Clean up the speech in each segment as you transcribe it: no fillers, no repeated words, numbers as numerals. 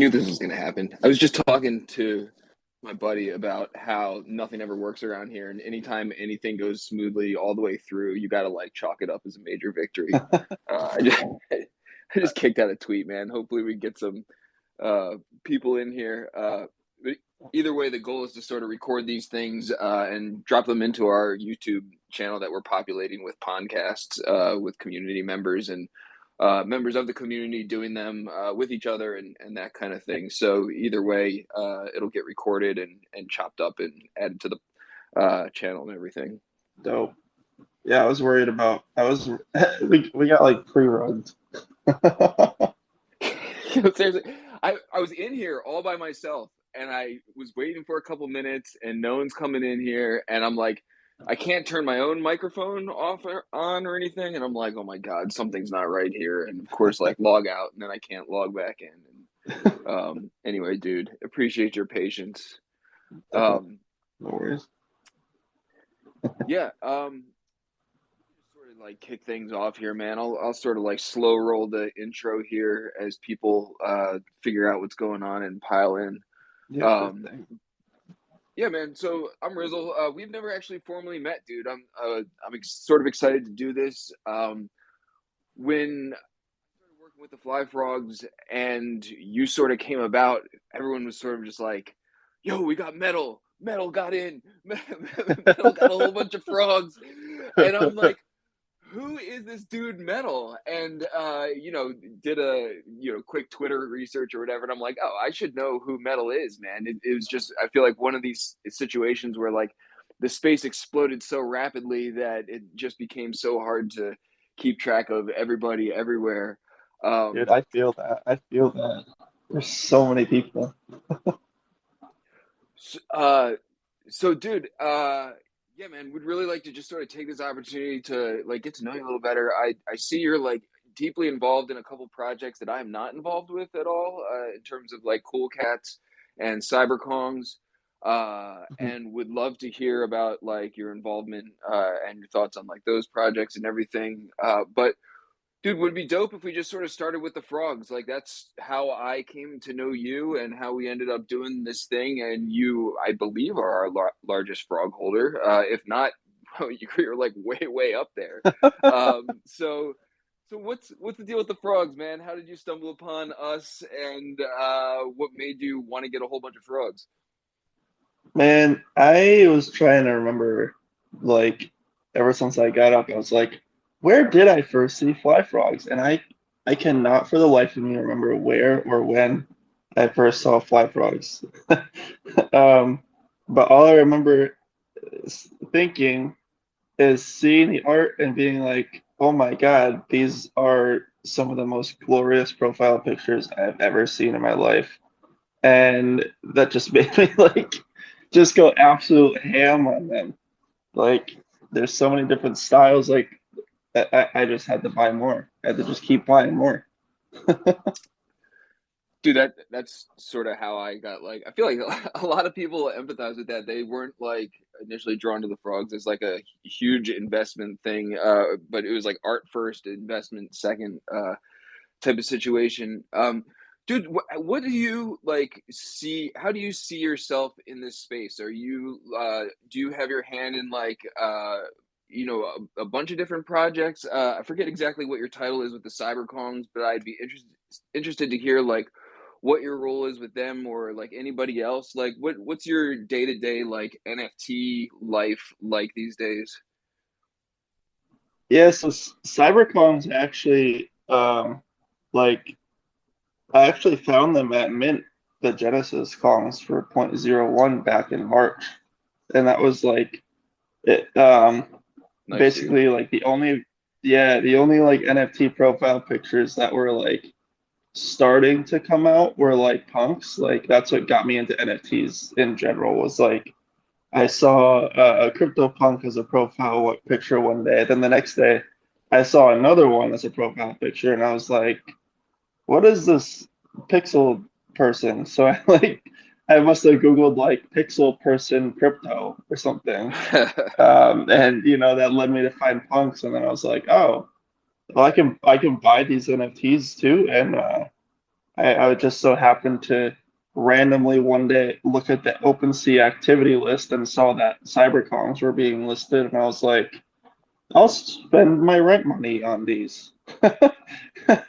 knew this was going to happen. I was just talking to my buddy about how nothing ever works around here, and anytime anything goes smoothly all the way through, you got to like chalk it up as a major victory. I just I just kicked out a tweet, man. Hopefully, we get some uh, people in here. But either way, the goal is to sort of record these things and drop them into our YouTube channel that we're populating with podcasts with community members and members of the community doing them with each other and that kind of thing. So either way, it'll get recorded and chopped up and added to the channel and everything. Dope. Yeah, I was worried about. We got like pre-runs. Seriously, I was in here all by myself and I was waiting for a couple minutes and no one's coming in here and I'm like, I can't turn my own microphone off or on or anything, and I'm like, oh my god, something's not right here, and of course, like log out, and then I can't log back in. And anyway, dude, appreciate your patience. No Um, worries. yeah, sort of like kick things off here, man. I'll sort of like slow roll the intro here as people figure out what's going on and pile in. Yeah, sure Um, thing. Yeah, man. So I'm Rizzle. We've never actually formally met, dude. Sort of excited to do this. When I started working with the FlyFrogs and you sort of came about, everyone was sort of just like, "Yo, we got metal. Metal got in. Metal got a whole bunch of frogs," and I'm like, who is this dude Metal? And did a quick Twitter research or whatever, and I'm like, oh, I should know who Metal is, man. It was just, I feel like one of these situations where like the space exploded so rapidly that it just became so hard to keep track of everybody everywhere. Dude, Um, I feel that. I feel that. There's so many people. uh, so, dude, yeah, man, would really like to just sort of take this opportunity to like get to know you a little better. I see you're like deeply involved in a couple projects that I'm not involved with at all, in terms of like Cool Cats and Cyberkongs, and would love to hear about like your involvement and your thoughts on like those projects and everything. But dude, would it be dope if we just sort of started with the frogs? Like that's how I came to know you and how we ended up doing this thing. And you, I believe, are our largest frog holder. If not, you're like way up there. So, so what's the deal with the frogs, man? How did you stumble upon us, and what made you want to get a whole bunch of frogs? Man, I was trying to remember, like, ever since I got up, I was like, where did I first see fly frogs? And I cannot for the life of me remember where or when I first saw fly frogs. Um, but all I remember thinking is seeing the art and being like, oh my God, these are some of the most glorious profile pictures I've ever seen in my life. And that just made me like just go absolute ham on them. Like there's so many different styles. Like I just had to buy more. I had to just keep buying more. Dude, that's sort of how I got like, I feel like a lot of people empathize with that. They weren't like initially drawn to the frogs as like a huge investment thing, but it was like art first, investment second, type of situation. Dude, what do you like see? How do you see yourself in this space? Are you do you have your hand in like a bunch of different projects? I forget exactly what your title is with the Cyberkongs, but I'd be interested to hear like what your role is with them or like anybody else. Like what's your day-to-day like NFT life like these days? Yeah, so Cybercon's actually like I actually found them at Mint, the Genesis Kongs for point zero 0.01 back in March. And that was like it Nice, dude. basically like the only like NFT profile pictures that were like starting to come out were like punks. Like that's what got me into NFTs in general was like I saw a crypto punk as a profile picture one day. Then the next day I saw another one as a profile picture and I was like, what is this pixel person? So I like I must have Googled like pixel person crypto or something. And that led me to find punks and then I was like, oh, well, I can buy these NFTs too, and I would just so happen to randomly one day look at the OpenSea activity list and saw that cybercongs were being listed, and I was like, I'll spend my rent money on these. I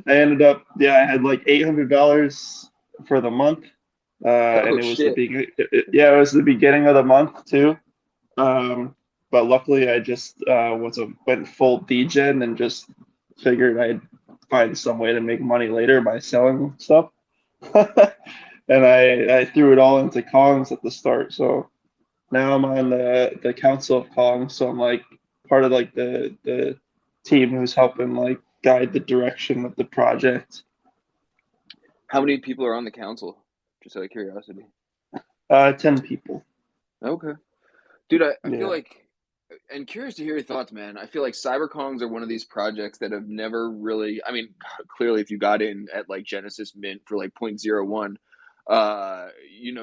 ended up, yeah, I had like $800 for the month, Oh and it was shit. yeah, it was the beginning of the month too. But luckily, I just went full degen and just figured I'd find some way to make money later by selling stuff. And I threw it all into Kongs at the start. So now I'm on the council of Kongs. So I'm like part of like the team who's helping like guide the direction of the project. How many people are on the council? Just out of curiosity. 10 people. Okay. Dude, I feel Yeah. like, and curious to hear your thoughts, man. I feel like cybercongs are one of these projects that have never really, I mean, clearly if you got in at like Genesis Mint for like 0.01,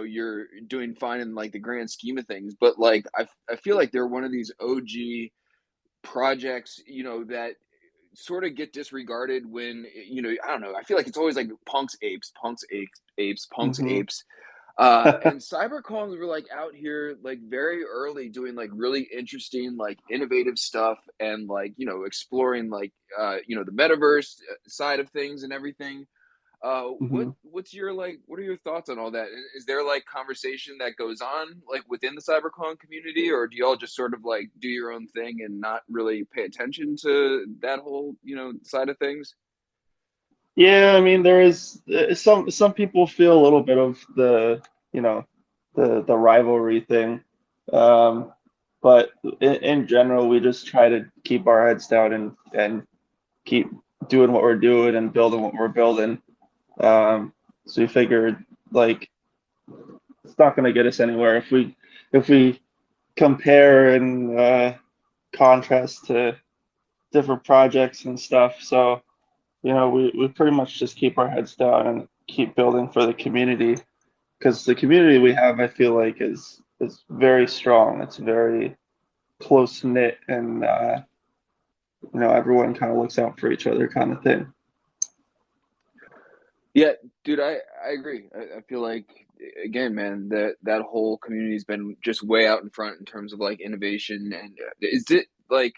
you're doing fine in like the grand scheme of things. But like, I feel like they're one of these OG projects, that sort of get disregarded when, I don't know. I feel like it's always like punks Hmm. apes. And cybercongs were like out here like very early doing like really interesting, like innovative stuff and like, exploring like, the metaverse side of things and everything. Hmm. What are your thoughts on all that? Is there like conversation that goes on like within the cybercon community, or do y'all just sort of like do your own thing and not really pay attention to that whole, side of things? Yeah, I mean, there is some people feel a little bit of you know, the rivalry thing. Um, but in general, we just try to keep our heads down and keep doing what we're doing and building what we're building. So we figured like it's not going to get us anywhere if we compare and contrast to different projects and stuff. So we pretty much just keep our heads down and keep building for the community because the community we have, I feel like, is very strong. It's very close knit, and everyone kind of looks out for each other, kind of thing. Yeah, dude, I agree. I feel like again, man, that whole community's been just way out in front in terms of like innovation. And is it like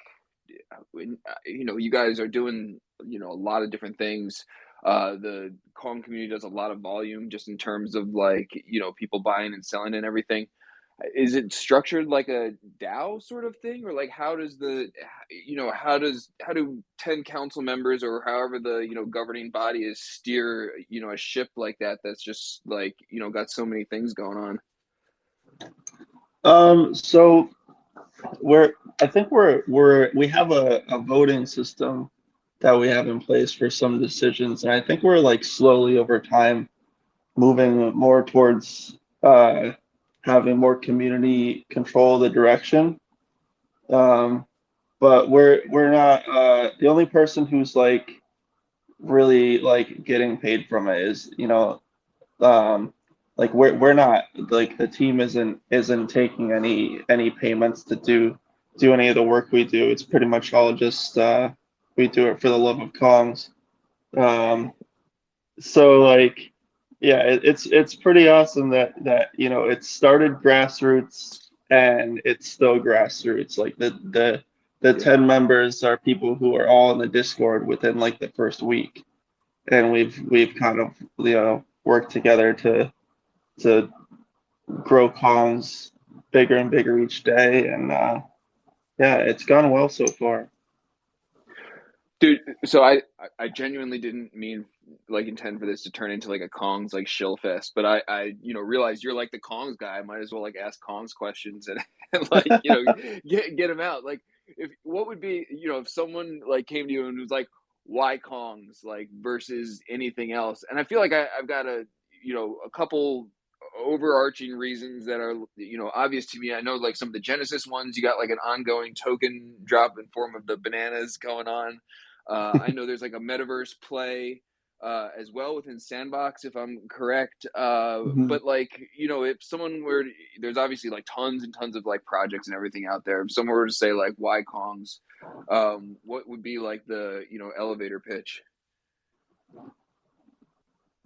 you guys are doing a lot of different things. The Kong community does a lot of volume just in terms of like people buying and selling and everything. Is it structured like a DAO sort of thing, or like how do 10 council members or however the governing body is steer a ship like that that's just like got so many things going on? So I think we have a voting system that we have in place for some decisions, and I think we're like slowly over time moving more towards having more community control the direction. Um, but we're not the only person who's like really like getting paid from it is like we're not like the team isn't taking any payments to do any of the work we do. It's pretty much all just we do it for the love of comms. Um, so like yeah, it's pretty awesome that it started grassroots and it's still grassroots. Like the Yeah. 10 members are people who are all in the Discord within like the first week, and we've kind of worked together to grow comms bigger and bigger each day, and yeah, it's gone well so far. Dude, so I genuinely didn't mean like intend for this to turn into like a Kong's like shill fest, but I realized you're like the Kong's guy. I might as well like ask Kong's questions and, and like get him out. Like if what would be if someone like came to you and was like, why Kong's like versus anything else? And I feel like I've got a couple overarching reasons that are obvious to me. I know like some of the Genesis ones, you got like an ongoing token drop in form of the bananas going on. I know there's like a metaverse play as well within Sandbox, if I'm correct. Mhm. But like, if someone were, there's obviously like tons and tons of like projects and everything out there. If someone were to say like, why Kongs, what would be like the, elevator pitch?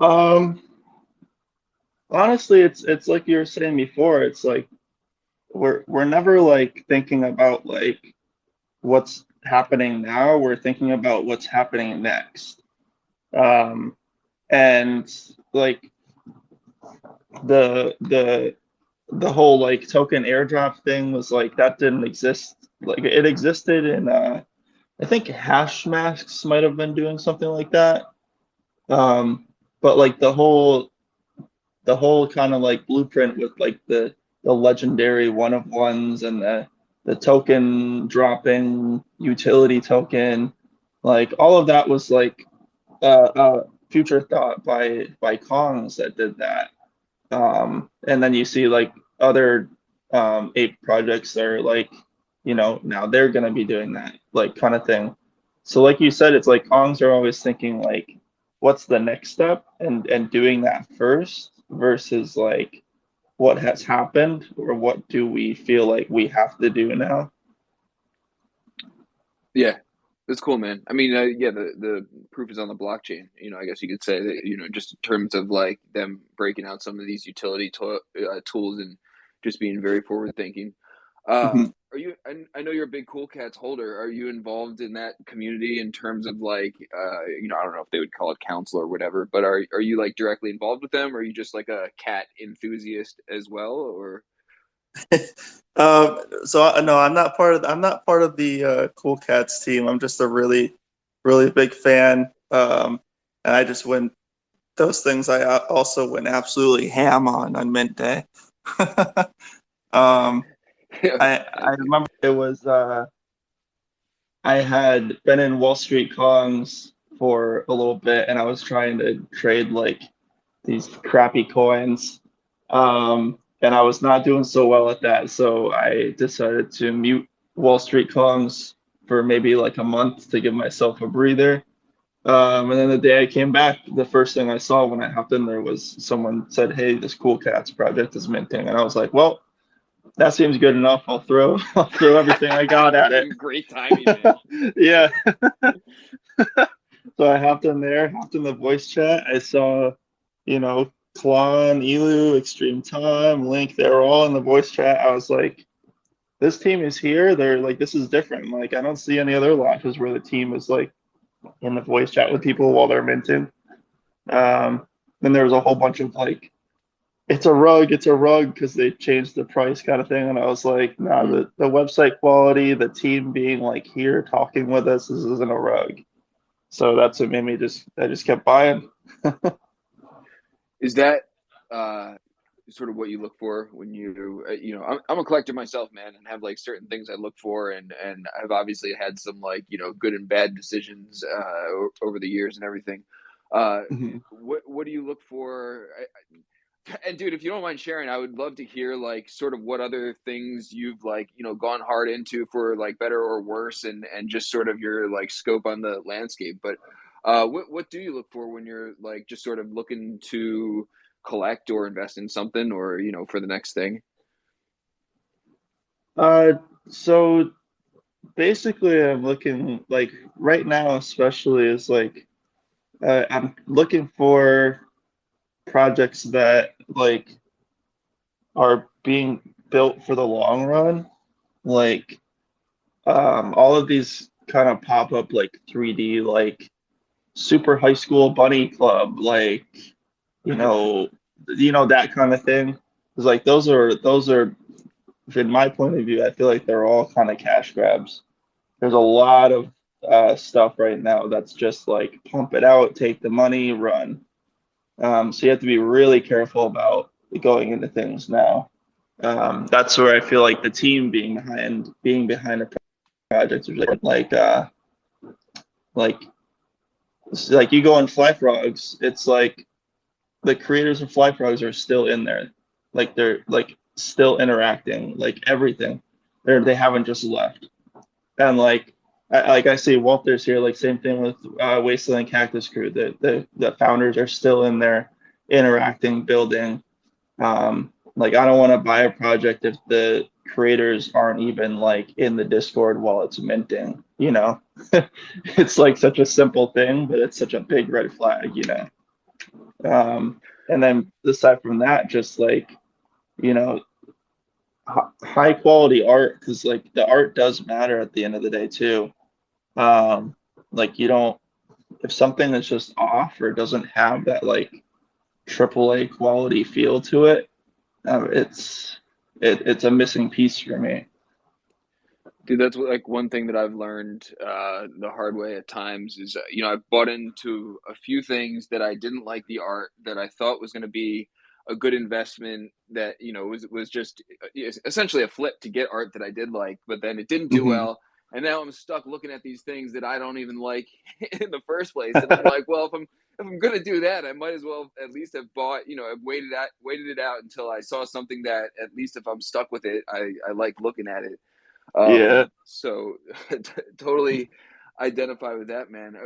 Um, honestly, it's like you were saying before. It's like we're never like thinking about like what's happening now. We're thinking about what's happening next. Um, and like the whole like token airdrop thing was like that didn't exist. Like it existed in I think Hashmasks might have been doing something like that. Um, but like the whole kind of like blueprint with like the legendary one of ones and the token dropping utility token, like all of that was like future thought by Kongs that did that. And then you see like other ape projects that are like, now they're gonna be doing that like kind of thing. So like you said, it's like Kongs are always thinking like, what's the next step and doing that first versus like what has happened or what do we feel like we have to do now. Yeah, that's cool, man. I mean, yeah, the proof is on the blockchain. I guess you could say that. Just in terms of like them breaking out some of these utility tools and just being very forward thinking. Mhm. Are you? I know you're a big Cool Cats holder. Are you involved in that community in terms of like, I don't know if they would call it council or whatever, but are you like directly involved with them? Or are you just like a cat enthusiast as well? Or No, I'm not part of the Cool Cats team. I'm just a really, really big fan. And I just went those things. I also went absolutely ham on Mint Day. um, I Heck remember it was I had been in Wall Street Kongs for a little bit, and I was trying to trade like these crappy coins. And I was not doing so well at that, so I decided to mute Wall Street Kongs for maybe like a month to give myself a breather. And then the day I came back, the first thing I saw when I hopped in there was someone said, "Hey, this Cool Cats project is minting," and I was like, "Well, that seems good enough. I'll throw I'll throw everything I got at it." Great timing, man. Yeah. So I hopped in there, hopped in the voice chat. I saw, Klon, Elu, Extreme Time, Link, they were all in the voice chat. I was like, this team is here. They're like, this is different. Like, I don't see any other launches where the team is like in the voice chat with people while they're minting. Then there was a whole bunch of like, it's a rug because they changed the price kind of thing. And I was like, nah, Hmm. the website quality, the team being like here talking with us, this isn't a rug. So that's what made me I just kept buying. Is that uh, sort of what you look for when I'm a collector myself, man, and have like certain things I look for, and I've obviously had some like good and bad decisions over the years and everything. Uh, Mhm. what do you look for? And dude, if you don't mind sharing, I would love to hear like sort of what other things you've like gone hard into for like better or worse, and just sort of your like scope on the landscape. But what do you look for when you're like just sort of looking to collect or invest in something, or for the next thing? Uh, so basically, I'm looking like right now, especially is like I'm looking for projects that like are being built for the long run. Like all of these kind of pop up like 3D, like super high school bunny club, like you know, that kind of thing. It's like those are in my point of view, I feel like they're all kind of cash grabs. There's a lot of stuff right now that's just like pump it out, take the money, run. So you have to be really careful about going into things now. That's where I feel like the team being behind a project is really like like you go on FlyFrogs, it's like the creators of FlyFrogs are still in there, like they're like still interacting, like everything. They haven't just left. And like I see Walter's here, like same thing with Wasteland Cactus Crew. The founders are still in there interacting, building. Like I don't want to buy a project if the creators aren't even like in the Discord while it's minting, It's like such a simple thing, but it's such a big red flag. And then aside from that, just like, you know, high quality art, because like the art does matter at the end of the day too. Like you don't, if something is just off or doesn't have that like AAA quality feel to it, it's a missing piece for me. Dude, that's like one thing that I've learned the hard way at times is, I've bought into a few things that I didn't like the art that I thought was going to be a good investment that, was just essentially a flip to get art that I did like, but then it didn't do Hmm. well. And now I'm stuck looking at these things that I don't even like in the first place. And I'm like, well, if I'm gonna do that, I might as well at least have bought, I've waited it out until I saw something that at least if I'm stuck with it, I like looking at it. Yeah. So totally identify with that, man.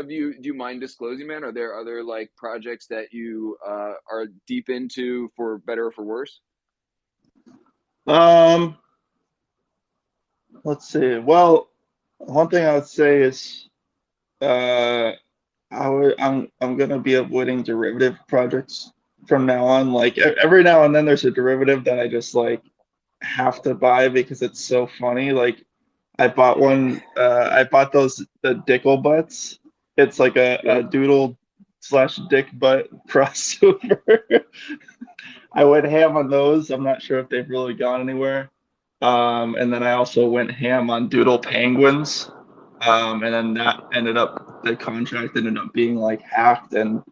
Do you mind disclosing, man? Are there other like projects that you are deep into for better or for worse? Um, let's see. Well, one thing I would say is uh I'm gonna be avoiding derivative projects from now on. Like every now and then there's a derivative that I just like have to buy because it's so funny. Like I bought those the Dickle butts. It's like a Yep. doodle slash dick butt crossover. I went ham on those. I'm not sure if they've really gone anywhere. And then I also went ham on doodle penguins. And then that ended up the contract ended up being like hacked, and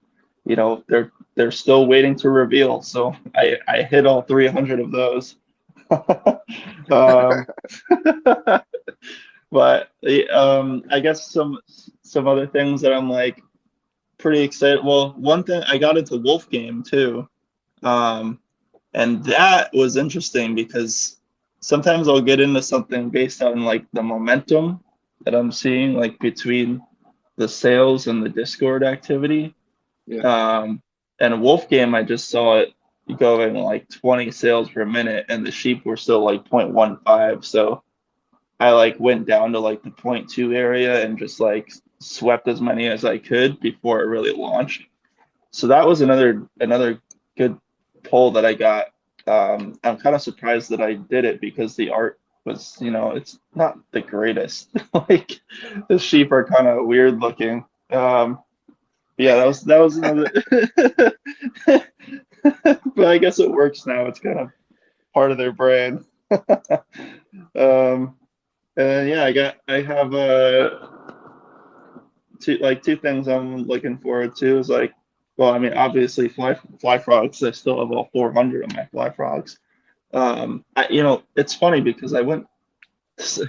they're still waiting to reveal. So I hit all 300 of those. um, but I guess some other things that I'm like pretty excited. Well, one thing I got into Wolf Game too, um, and that was interesting because sometimes I'll get into something based on like the momentum that I'm seeing like between the sales and the Discord activity. Yeah. Um, and Wolf Game, I just saw it going like 20 sales per minute, and the sheep were still like 0.15. So I like went down to like the point 0.2 area and just like swept as many as I could before it really launched. So that was another good pull that I got. I'm kind of surprised that I did it because the art was, it's not the greatest. Like the sheep are kind of weird looking. Yeah, that was another. But I guess it works now. It's kind of part of their brand. Um, and yeah, I have two things I'm looking forward to is like, well, I mean, obviously fly frogs. I still have all 400 of my fly frogs. It's funny because I went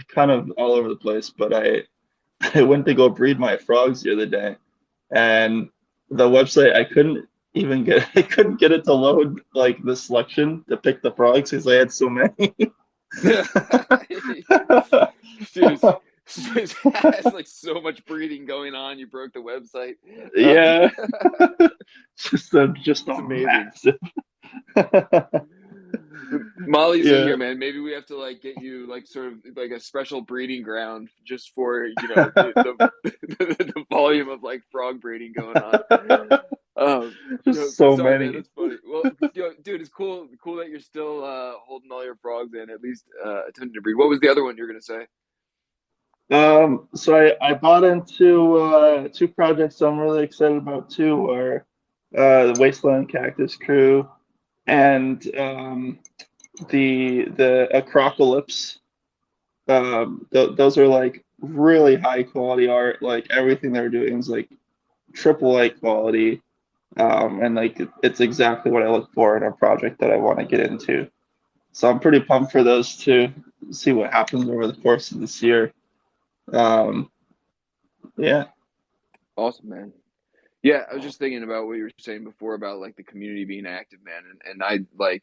kind of all over the place, but I went to go breed my frogs the other day, and the website I couldn't get it to load like the selection to pick the frogs because I had so many. Dude, it has like so much breeding going on. You broke the website. Yeah, just It's a amazing. massive. Molly's in here, Yeah. man. Maybe we have to like get you like sort of like a special breeding ground just for the volume of like frog breeding going on. No, Just so sorry, man. many. That's funny. Well, dude, it's cool that you're still holding all your frogs and at least attempting to breed. What was the other one you were gonna say? So I bought into two projects I'm really excited about too are the Wasteland Cactus Crew and the Acrocalypse. Those are like really high quality art. Like everything they're doing is like triple A quality. And like it's exactly what I look for in a project that I want to get into. So I'm pretty pumped for those two. See what happens over the course of this year. Um, yeah. Awesome, man. Yeah, I was just thinking about what you were saying before about like the community being active, man. And I like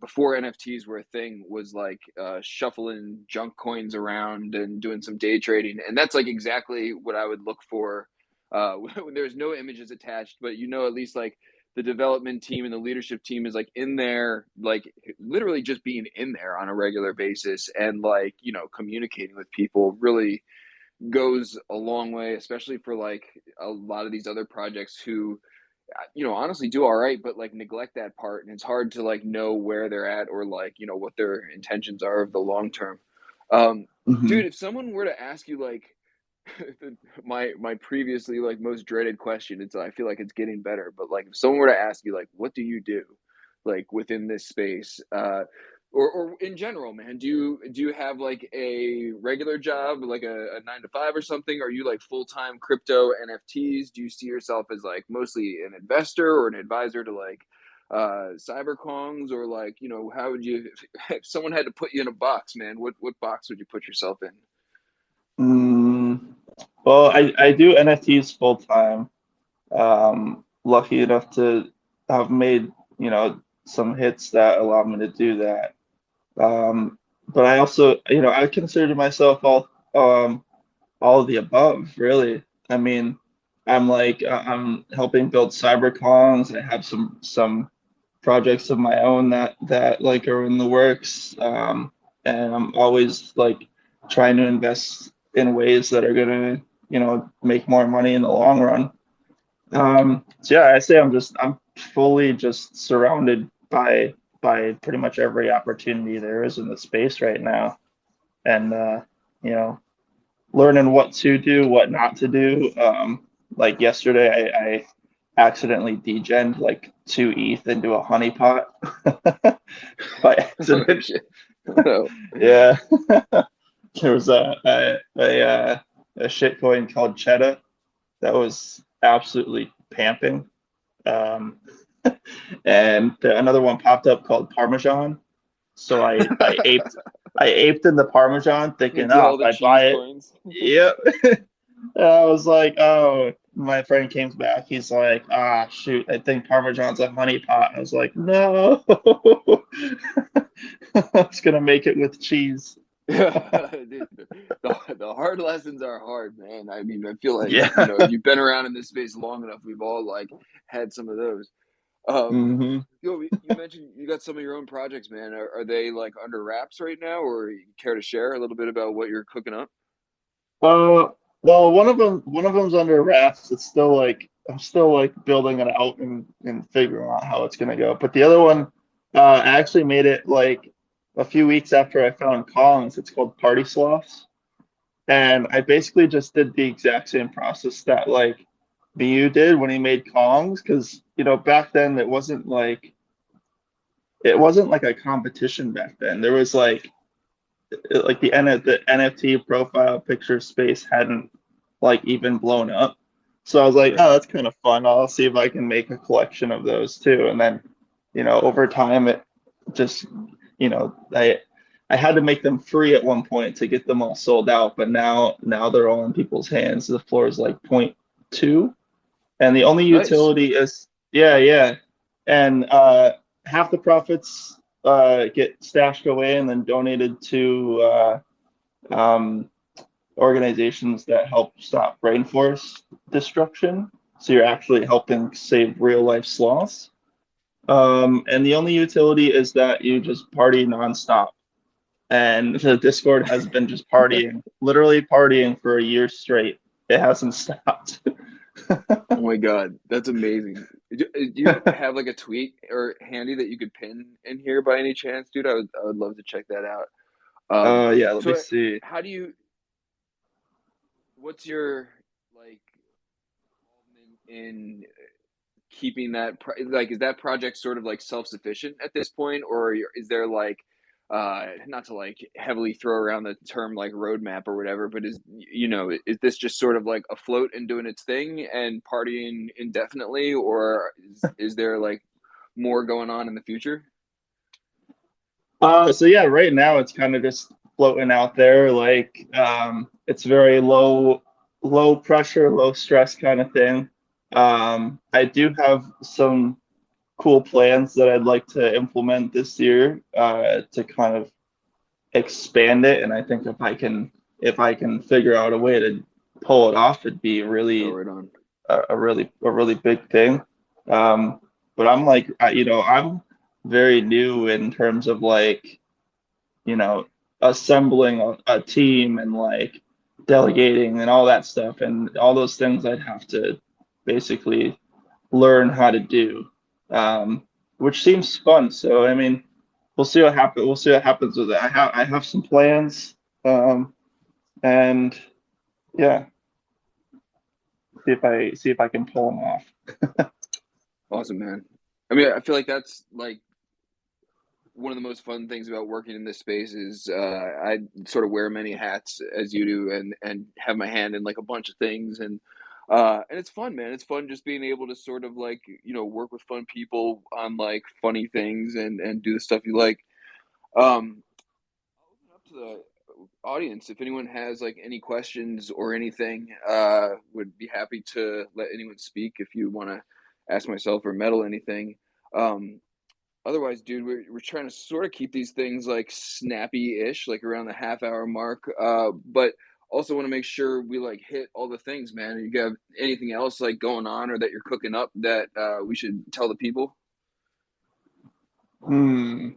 before NFTs were a thing was like shuffling junk coins around and doing some day trading. And that's like exactly what I would look for when there's no images attached, but at least like the development team and the leadership team is like in there, like literally just being in there on a regular basis and like, communicating with people really goes a long way, especially for like a lot of these other projects who honestly do all right, but like neglect that part, and it's hard to like know where they're at or like what their intentions are of the long term. Um, Hmm. dude, if someone were to ask you like my previously like most dreaded question, it's I feel like it's getting better, but like if someone were to ask you like what do you do like within this space, or in general, man, do you have like a regular job, like a 9 to 5 or something? Are you like full-time crypto NFTs? Do you see yourself as like mostly an investor or an advisor to like cyber kongs, or like how would you if someone had to put you in a box, man, what box would you put yourself in? Mm, well, I do NFTs full time. Lucky enough to have made, some hits that allow me to do that. But I also, I consider myself all of the above, really. I mean, I'm helping build cybercons. I have some projects of my own that like are in the works. And I'm always like trying to invest in ways that are gonna, make more money in the long run. So yeah, I say I'm fully just surrounded by pretty much every opportunity there is in the space right now, and you know, learning what to do, what not to do. Like yesterday, I accidentally degened like 2 ETH into a honeypot by Oh accident. shit. No. Yeah, there was a shitcoin called Cheddar that was absolutely pamping. Um, and another one popped up called Parmesan. So I aped in the Parmesan, thinking, Into oh, all if the I buy cheese it, coins. yep. And I was like, oh, my friend came back. He's like, ah, shoot, I think Parmesan's a honey pot. I was like, no, it's gonna make it with cheese. Dude, the hard lessons are hard, man. I mean, I feel like, Yeah. if you've been around in this space long enough, we've all like had some of those. Um, Hmm. you mentioned you got some of your own projects, man. Are they like under wraps right now, or you care to share a little bit about what you're cooking up? Uh, well, one of them's under wraps. It's still like I'm still like building it out and figuring out how it's gonna go. But the other one, I actually made it like a few weeks after I found Collins. It's called Party Sloths, and I basically just did the exact same process that like BU did when he made Kongs, because back then it wasn't like a competition back then. There was like the NFT profile picture space hadn't like even blown up. So I was like, Right. oh, that's kind of fun. I'll see if I can make a collection of those too. And then, over time it just, I had to make them free at one point to get them all sold out, but now they're all in people's hands. The floor is like point 0.2, and the only Nice. utility is, yeah, yeah. And half the profits get stashed away and then donated to um, organizations that help stop rainforest destruction. So you're actually helping save real life sloths. And the only utility is that you just party nonstop. And the Discord has been just partying, literally partying for a year straight. It hasn't stopped. Oh my God, that's amazing. Do you have like a tweet or handy that you could pin in here by any chance, dude? I would love to check that out. Yeah, let me So see. how do you? What's your like involvement in keeping that like is that project sort of like self-sufficient at this point, or is there like not to like heavily throw around the term like roadmap or whatever, but is this just sort of like afloat and doing its thing and partying indefinitely, or is there like more going on in the future? So yeah, right now it's kind of just floating out there. Like it's very low pressure, low stress kind of thing. I do have some cool plans that I'd like to implement this year to kind of expand it. And I think if I can figure out a way to pull it off, it'd be Oh, really right on. a really big thing. Um, but I'm like, I'm very new in terms of like, you know, assembling a team and like delegating and all that stuff, and all those things I'd have to basically learn how to do, which seems fun. So I mean, we'll see what happens. We'll see what happens with it. I have some plans, and yeah, see if I can pull them off. Awesome, man. I mean, I feel like that's like one of the most fun things about working in this space is I sort of wear many hats as you do, and have my hand in like a bunch of things, and it's fun, man. It's fun just being able to sort of like work with fun people on like funny things and do the stuff you like. I'll open up to the audience if anyone has like any questions or anything. Would be happy to let anyone speak if you want to ask myself or meddle anything. Um, Otherwise, dude, we're trying to sort of keep these things like snappy-ish, like around the half-hour mark. But also want to make sure we like hit all the things, man. You got anything else like going on or that you're cooking up that we should tell the people? Hmm.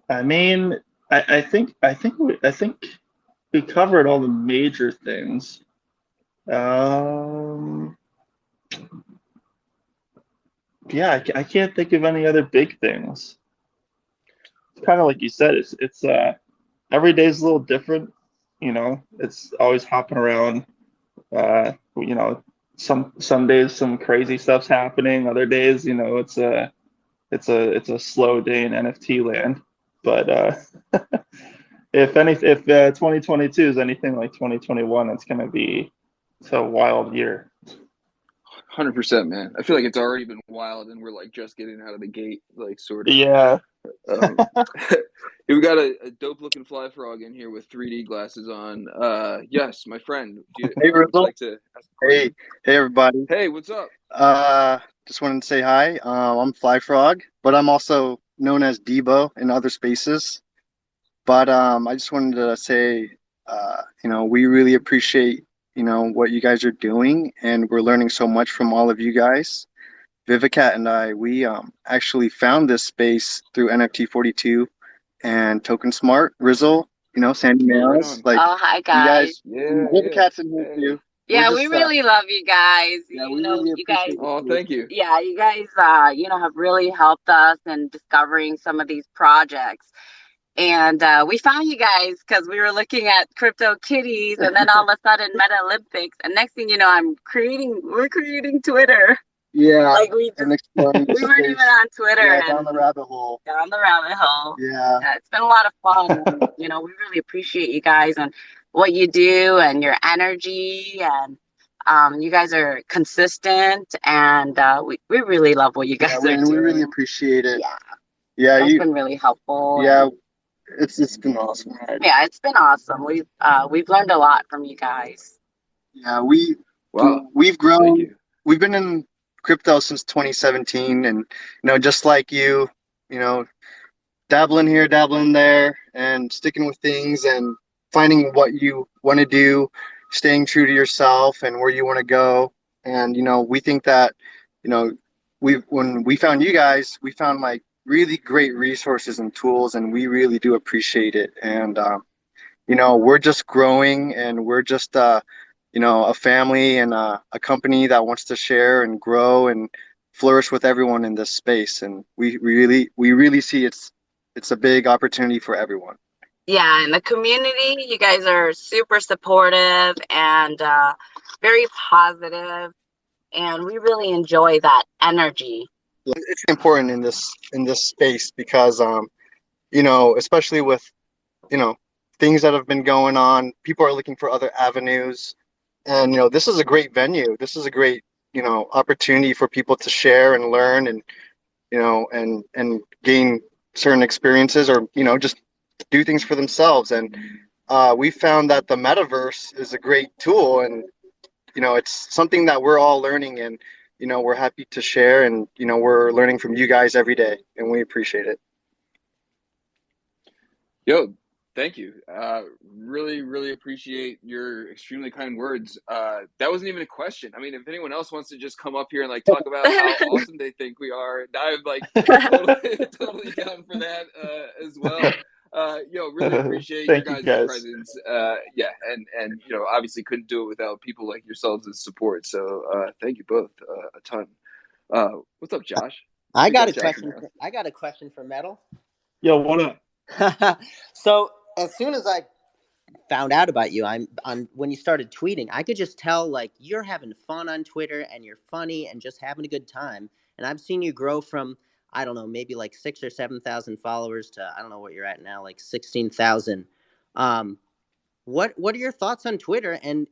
I mean, I think we covered all the major things. Um, yeah, I can't think of any other big things. It's kind of like you said. It's every day's a little different. It's always hopping around. Some days some crazy stuff's happening. Other days, it's a slow day in NFT land. But if 2022 is anything like 2021, it's a wild year. 100%, man. I feel like it's already been wild, and we're like just getting out of the gate, like sort of. Yeah. Um, we got a dope looking fly frog in here with 3D glasses on. Yes, my friend. Hey, Would you Rizzle. like to ask a Hey, question? hey, everybody. Hey, what's up? Just wanted to say hi. I'm FlyFrog, but I'm also known as Debo in other spaces. But I just wanted to say, we really appreciate, what you guys are doing, and we're learning so much from all of you guys. Vivicat and I, we actually found this space through NFT 42 and Token Smart, Rizzle, Sandy Oh, right Nails. on. Like, Oh, hi you guys. guys, Yeah, yeah. Vivicat's in here Hey. too. We're Yeah, we just really love you guys. Yeah, we really You guys, appreciate Oh, you. thank you. yeah, you guys, have really helped us in discovering some of these projects. And we found you guys because we were looking at crypto kitties, and then all of a sudden Meta Olympics, and next thing you know, we're creating Twitter. Yeah, Like and exploring the we weren't even space. on Twitter Yeah, down and the rabbit hole. down the rabbit hole. Yeah, Yeah, it's been a lot of fun. And, we really appreciate you guys and what you do and your energy. And you guys are consistent. And we really love what you yeah, guys are we really doing. appreciate it. Yeah, Yeah, that's been really helpful. yeah, And it's been awesome, right? yeah, it's been awesome. We've learned a lot from you guys. Yeah, Wow, we've thank grown. you. We've been in crypto since 2017, and just like you know, dabbling here, dabbling there, and sticking with things and finding what you want to do, staying true to yourself and where you want to go. And we think that, you know, when we found you guys, we found like really great resources and tools, and we really do appreciate it. And we're just growing, and we're just a family and a company that wants to share and grow and flourish with everyone in this space. And we really see it's a big opportunity for everyone. Yeah, in the community, you guys are super supportive and very positive, and we really enjoy that energy. It's important in this space because especially with you know things that have been going on, people are looking for other avenues. And this is a great venue. This is a great opportunity for people to share and learn, and and gain certain experiences, or just do things for themselves. And we found that the metaverse is a great tool, and it's something that we're all learning, and we're happy to share, and we're learning from you guys every day, and we appreciate it. Yo, thank you. Really, really appreciate your extremely kind words. That wasn't even a question. I mean, if anyone else wants to just come up here and like talk about how awesome they think we are, I'm like totally, totally down for that as well. Really appreciate your Thank you, guys' guys. presence. Yeah, and obviously couldn't do it without people like yourselves as support. So thank you both a ton. What's up, Josh? I We got got a Josh question. now. I got a question for Metal. Yo, what up? So as soon as I found out about you, I'm on when you started tweeting, I could just tell like you're having fun on Twitter and you're funny and just having a good time. And I've seen you grow from I don't know maybe like 6,000 or 7,000 followers to I don't know what you're at now like 16,000. Um, what are your thoughts on Twitter and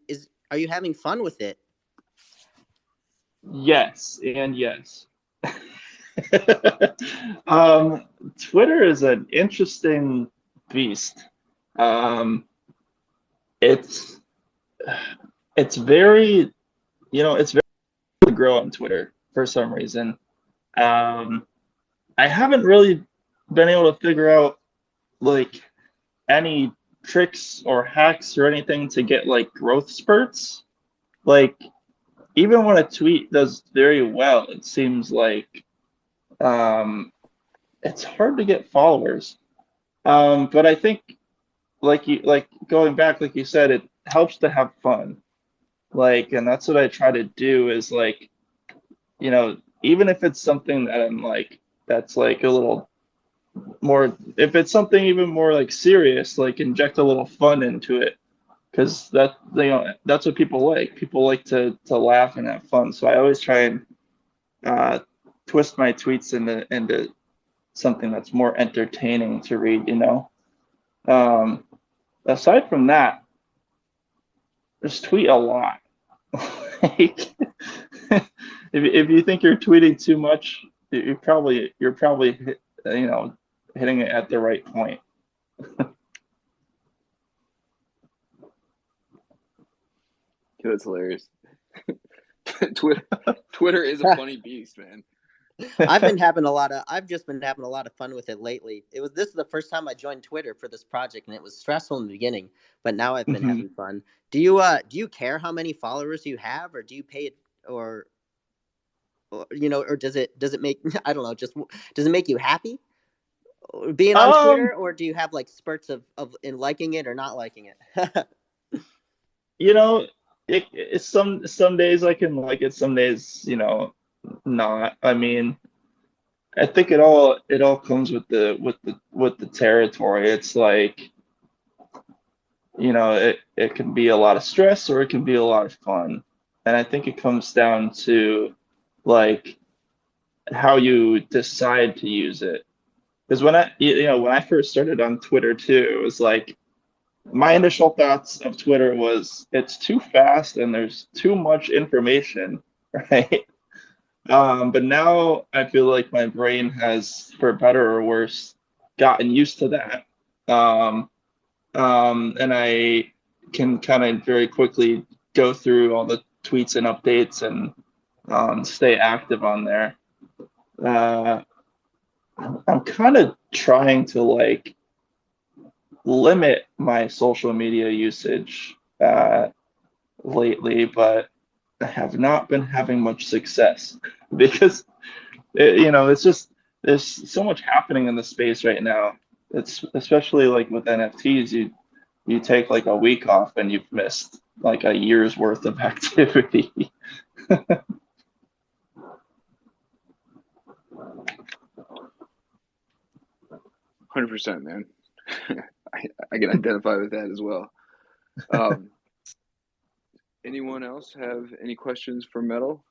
are you having fun with it? Yes, and yes. Twitter is an interesting beast. Um, it's it's very it's very hard to grow on Twitter for some reason. Um, I haven't really been able to figure out like any tricks or hacks or anything to get like growth spurts. Like even when a tweet does very well, it seems like it's hard to get followers. But I think like going back, like you said, it helps to have fun. Like, and that's what I try to do is like, even if it's something that I'm like, that's like a little more, if it's something even more like serious, like inject a little fun into it. Because that's what people like. People like to laugh and have fun. So I always try and uh, twist my tweets into something that's more entertaining to read. Um, Aside from that, just tweet a lot. Like, if you think you're tweeting too much, you're probably hitting it at the right point. That's hilarious. Twitter is a funny beast, man. I've just been having a lot of fun with it lately. This is the first time I joined Twitter for this project and it was stressful in the beginning, but now I've been having fun. Do you care how many followers you have or do you pay it or or does it make I don't know, just does it make you happy being on Um, Twitter or do you have like spurts of in liking it or not liking it? you know, it's some days I can like it, some days, not. I mean, I think it all comes with the territory. It's like, it can be a lot of stress or it can be a lot of fun. And I think it comes down to like how you decide to use it. Because when I first started on Twitter too, it was like my initial thoughts of Twitter was it's too fast and there's too much information, right? But now I feel like my brain has, for better or worse, gotten used to that. Um, and I can kind of very quickly go through all the tweets and updates and stay active on there. Uh, I'm kind of trying to like limit my social media usage lately, but I have not been having much success because it's just there's so much happening in the space right now. It's especially like with NFTs, you take like a week off and you've missed like a year's worth of activity. 100%, man. I can identify with that as well. Anyone else have any questions for Metal?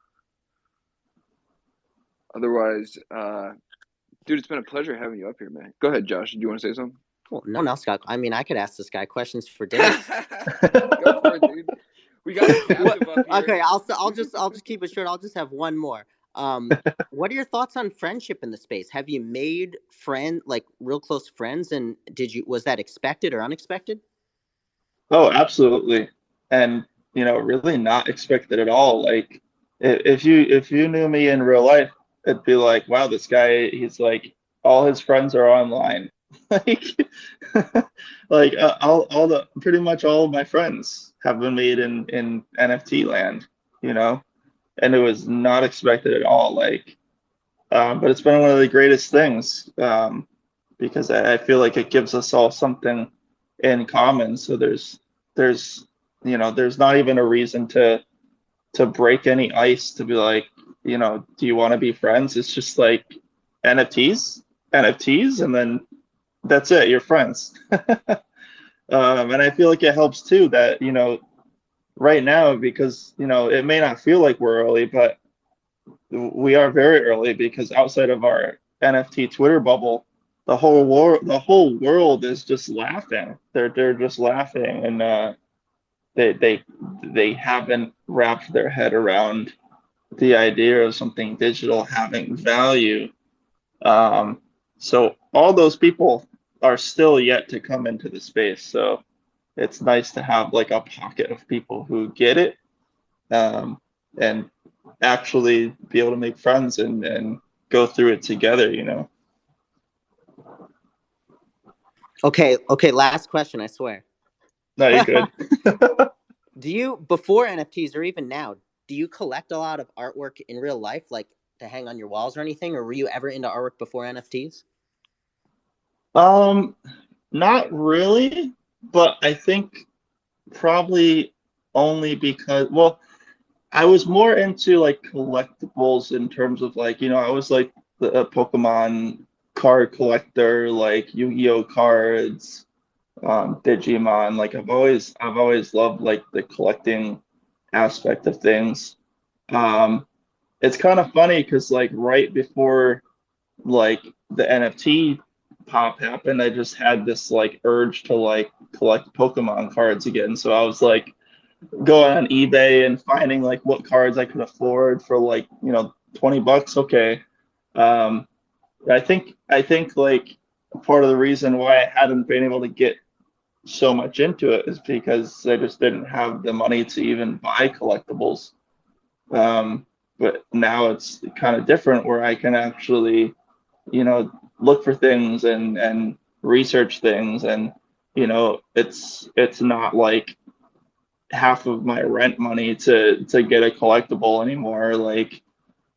Otherwise, dude, it's been a pleasure having you up here, man. Go ahead, Josh. Do you want to say something? Well, no one else got. I mean, I could ask this guy questions for days. Go for it, dude. We got a captive up here. Okay, I'll just keep it short. I'll just have one more. What are your thoughts on friendship in the space? Have you made real close friends, and was that expected or unexpected? Oh, absolutely. And really not expected at all. Like if you knew me in real life, it'd be like, wow, this guy, he's like all his friends are online. Like like all the pretty much all of my friends have been made in NFT land, and it was not expected at all. Like but it's been one of the greatest things. because I feel like it gives us all something in common. So there's there's not even a reason to break any ice to be like, do you want to be friends? It's just like NFTs, and then that's it. You're friends. And I feel like it helps too that, right now, because, it may not feel like we're early, but we are very early because outside of our NFT Twitter bubble, the whole world is just laughing. They're just laughing, and they haven't wrapped their head around the idea of something digital having value. So all those people are still yet to come into the space. So it's nice to have like a pocket of people who get it, and actually be able to make friends and go through it together. Okay, last question, I swear. No, you're good. Do you, before NFTs or even now, do you collect a lot of artwork in real life, like to hang on your walls or anything? Or were you ever into artwork before NFTs? Um, Not really, but I think probably only because, well, I was more into like collectibles in terms of like, I was like a Pokemon card collector, like Yu-Gi-Oh cards, Digimon. Like I've always loved like the collecting aspect of things. Um, it's kind of funny because like right before like the NFT pop happened, I just had this like urge to like collect Pokemon cards again. So I was like going on eBay and finding like what cards I could afford for like, $20. Okay. Um, I think like part of the reason why I hadn't been able to get so much into it is because I just didn't have the money to even buy collectibles. But now it's kind of different where I can actually, look for things and research things, and it's not like half of my rent money to get a collectible anymore. Like,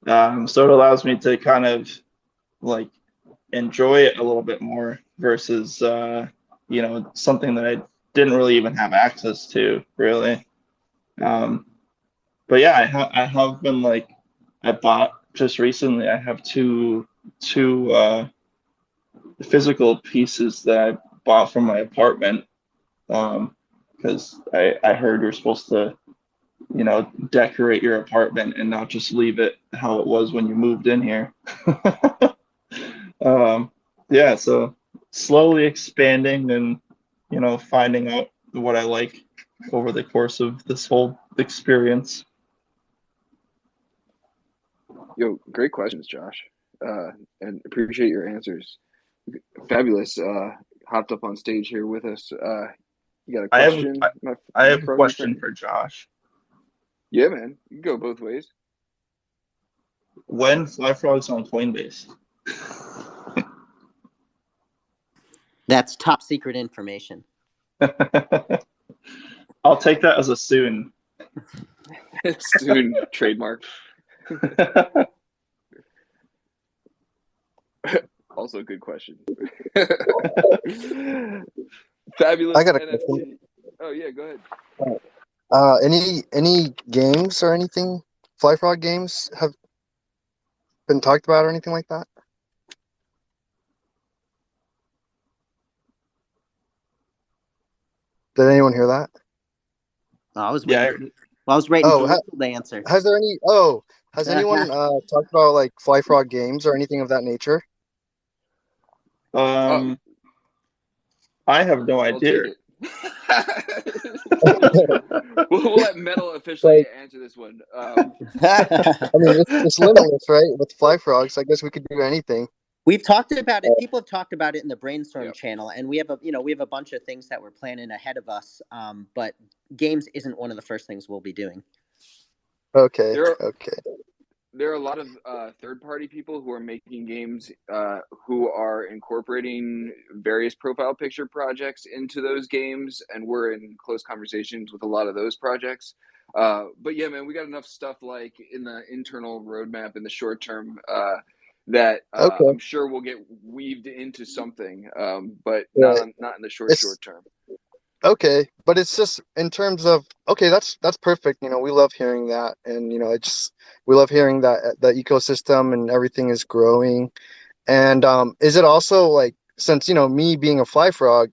so it allows me to kind of like enjoy it a little bit more versus something that I didn't really even have access to really. Um, but yeah, I have been like, I bought just recently. I have two physical pieces that I bought from my apartment, because I heard you're supposed to decorate your apartment and not just leave it how it was when you moved in here. um, yeah, so slowly expanding and finding out what I like over the course of this whole experience. Yo, great questions, Josh, and appreciate your answers. Fabulous. Hopped up on stage here with us. You got a I have question, I my have a froggy question friend? for Josh. Yeah, man. You can go both ways. When FlyFrog's on Coinbase? That's top secret information. I'll take that as a soon. Soon trademark. Also, a good question. Fabulous I got a NFT. question. Oh yeah, go ahead. Any games or anything? FlyFrog games have been talked about or anything like that? Did anyone hear that? Oh, I was Yeah. waiting. I was waiting Oh, for Rizzle to answer. has there any? Oh, has anyone talked about like FlyFrog games or anything of that nature? Oh, I have no I'll take idea. it. We'll let Metal officially Like, answer this one. I mean, it's limitless, right? With FlyFrogs, I guess we could do anything. We've talked about it. People have talked about it in the brainstorm Yep. channel, and we have a bunch of things that we're planning ahead of us. But games isn't one of the first things we'll be doing. Okay. There are, Okay. there are a lot of third-party people who are making games who are incorporating various profile picture projects into those games, and we're in close conversations with a lot of those projects. But yeah, man, we got enough stuff like in the internal roadmap in the short term that Okay. I'm sure will get weaved into something, but Right. not in the It's short term. okay, but it's just in terms of okay, that's perfect. You know, we love hearing that, and you know, it's we love hearing that the ecosystem and everything is growing. And is it also like since you know me being a fly frog,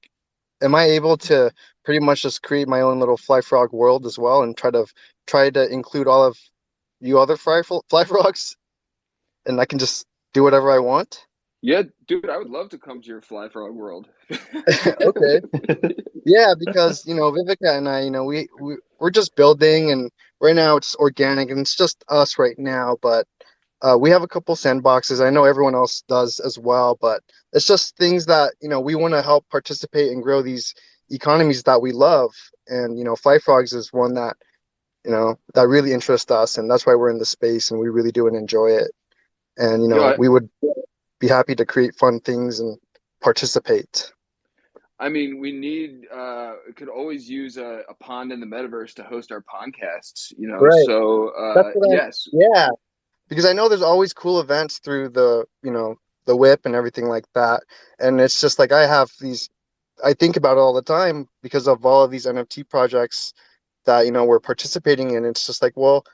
am I able to pretty much just create my own little fly frog world as well and try to include all of you other fly frogs, and I can just do whatever I want? Yeah, dude, I would love to come to your FlyFrog world. Okay. Yeah, because you know Vivica and I, you know, we're just building, and right now it's organic and it's just us right now. But we have a couple sandboxes. I know everyone else does as well, but it's just things that you know we want to help participate and grow these economies that we love. And you know, Fly Frogs is one that you know that really interests us, and that's why we're in the space and we really do enjoy it. And you Yo, know, we would be happy to create fun things and participate. I mean, we need could always use a pond in the metaverse to host our podcasts, you know. Right. So That's what I. yes, Yeah. Because I know there's always cool events through the you know the whip and everything like that, and it's just like I have these I think about it all the time because of all of these NFT projects that you know we're participating in. It's just like, well,